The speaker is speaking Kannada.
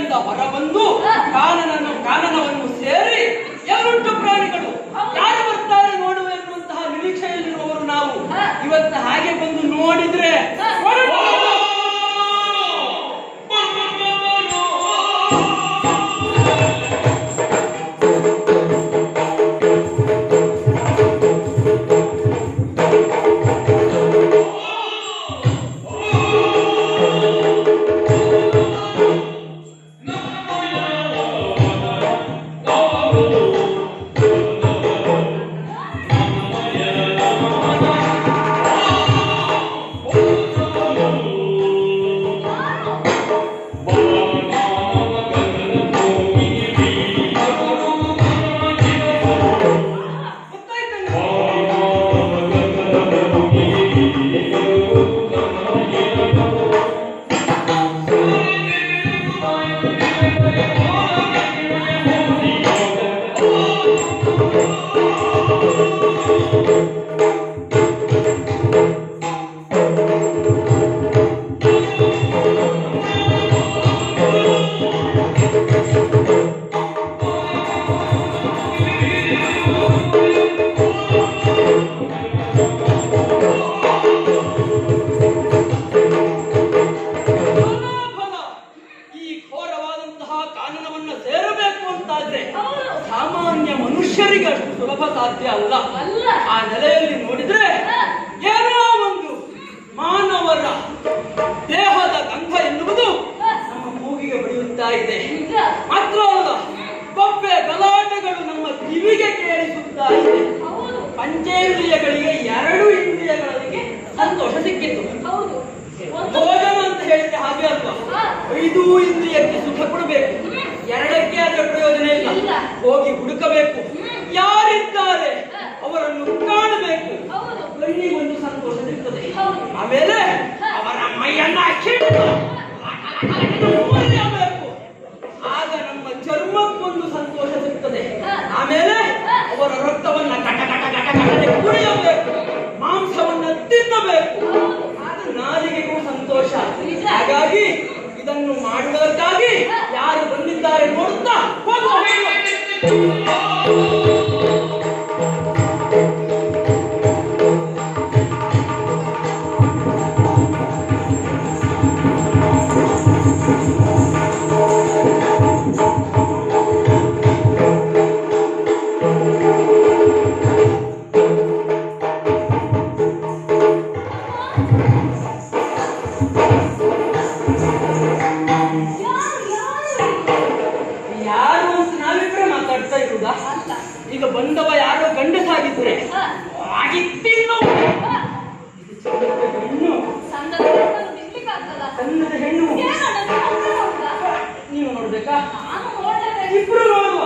ಗುಹೆಯಿಂದ ಹೊರಬಂದು ಕಾನನವನ್ನು ಸೇರಿ ಎಲ್ಲುಂಟು ಪ್ರಾಣಿಗಳು ಯಾರು ಬರ್ತಾರೆ ನೋಡುವ ಎನ್ನುವಂತಹ ನಿರೀಕ್ಷೆಯಲ್ಲಿರುವವರು ನಾವು. ಇವತ್ತು ಹಾಗೆ ಬಂದು ನೋಡಿದ್ರೆ ಸಾಮಾನ್ಯ ಮನುಷ್ಯರಿಗೆ ಅಷ್ಟು ಸುಲಭ ಸಾಧ್ಯ ಅಲ್ಲ. ಆ ನೆಲೆಯಲ್ಲಿ ನೋಡಿದ್ರೆ ಏನೋ ಒಂದು ಮಾನವರ ದೇಹದ ಗಂಧ ಎನ್ನುವುದು ನಮ್ಮ ಮೂಗಿಗೆ ಬಡಿಯುತ್ತಾ ಇದೆ. ಮಾತ್ರ ಅಲ್ಲ, ಬೊಬ್ಬೆ ಗಲಾಟೆಗಳು ನಮ್ಮ ಕಿವಿಗೆ ಕೇಳಿಸುತ್ತಾ ಇದೆ. ಪಂಚೇಂದ್ರಿಯಗಳಿಗೆ 2 ಇಂದ್ರಿಯಗಳಿಗೆ ಸಂತೋಷ ಸಿಕ್ಕಿತ್ತು. ಭೋಜನ ಅಂತ ಹೇಳಿದ್ರೆ ಹಾಗೆ ಅಲ್ವಾ, 5 ಇಂದ್ರಿಯಕ್ಕೆ ಸುಖ ಕೊಡಬೇಕು, 2ಕ್ಕೆ ಅದರ ಪ್ರಯೋಜನ ಇಲ್ಲ. ಹೋಗಿ ಹುಡುಕಬೇಕು, ಯಾರಿದ್ದಾರೆ ಅವರನ್ನು ಕಾಣಬೇಕು, ಕಣ್ಣಿಗೊಂದು ಸಂತೋಷ ಸಿಗ್ತದೆ. ಆಮೇಲೆ ಅವರ ಮೈಯನ್ನ ಬೇಕು, ಆಗ ನಮ್ಮ ಚರ್ಮಕ್ಕೊಂದು ಸಂತೋಷ ಸಿಗ್ತದೆ. ಆಮೇಲೆ ಅವರ ರಕ್ತವನ್ನ ಕಟ ಕಟ ಕಟ ಕಟನೆ ಕುಡಿಯಬೇಕು, ಮಾಂಸವನ್ನ ತಿನ್ನಬೇಕು, ಆಗ ನಾಲಿಗೆಗೂ ಸಂತೋಷ. ಹಾಗಾಗಿ ಇದನ್ನು ಮಾಡುವುದಕ್ಕಾಗಿ ಯಾರು ಬಂದಿದ್ದಾರೆ ನೋಡುತ್ತಾ ಹೋಗುವ. ಈಗ ಬಂದವ ಯಾರೋ ಗಂಡಸಾಗಿದ್ರೆ ಸಣ್ಣದ ಹೆಣ್ಣು ನೀವು ನೋಡ್ಬೇಕಾ? ಇಬ್ರು ನೋಡುವ.